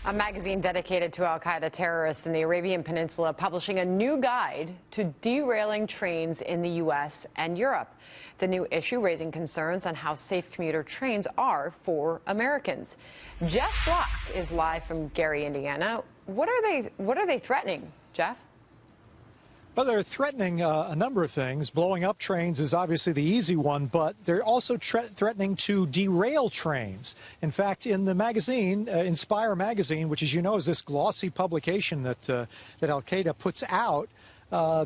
A magazine dedicated to al-Qaeda terrorists in the Arabian Peninsula publishing a new guide to derailing trains in the U.S. and Europe. The new issue raising concerns on how safe commuter trains are for Americans. Jeff Block is live from Gary, Indiana. What are they threatening, Jeff? Well, they're threatening a number of things. Blowing up trains is obviously the easy one, but they're also threatening to derail trains. In fact, in the magazine, Inspire magazine, which, as you know, is this glossy publication that al-Qaeda puts out,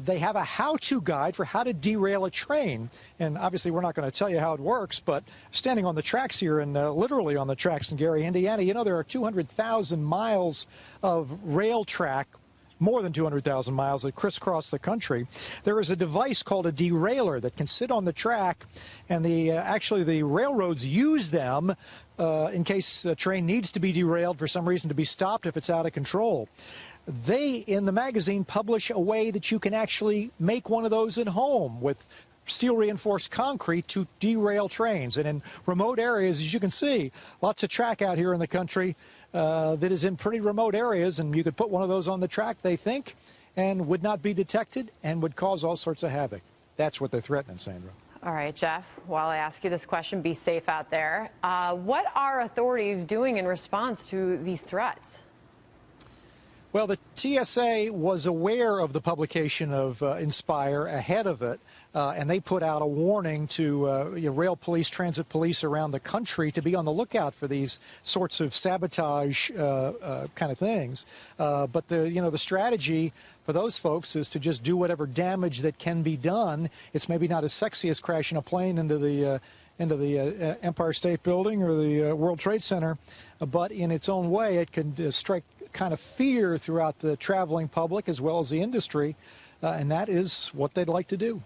they have a how-to guide for how to derail a train. And obviously, we're not going to tell you how it works, but standing on the tracks here and literally on the tracks in Gary, Indiana, you know, there are 200,000 miles of rail track, more than 200,000 miles that crisscross the country. There is a device called a derailer that can sit on the track, and actually the railroads use them in case a train needs to be derailed for some reason, to be stopped if it's out of control. They, in the magazine, publish a way that you can actually make one of those at home with steel reinforced concrete to derail trains. And in remote areas, as you can see, lots of track out here in the country that is in pretty remote areas, and you could put one of those on the track, they think, and would not be detected and would cause all sorts of havoc. That's what they're threatening, Sandra. All right, Jeff, while I ask you this question, be safe out there. What are authorities doing in response to these threats? Well, the TSA was aware of the publication of Inspire ahead of it, and they put out a warning to rail police, transit police around the country to be on the lookout for these sorts of sabotage kind of things. But the strategy for those folks is to just do whatever damage that can be done. It's maybe not as sexy as crashing a plane into the Empire State Building or the World Trade Center, but in its own way, it can strike kind of fear throughout the traveling public as well as the industry, and that is what they'd like to do.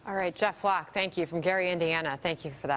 All right, Jeff Block, thank you from Gary, Indiana. Thank you for that.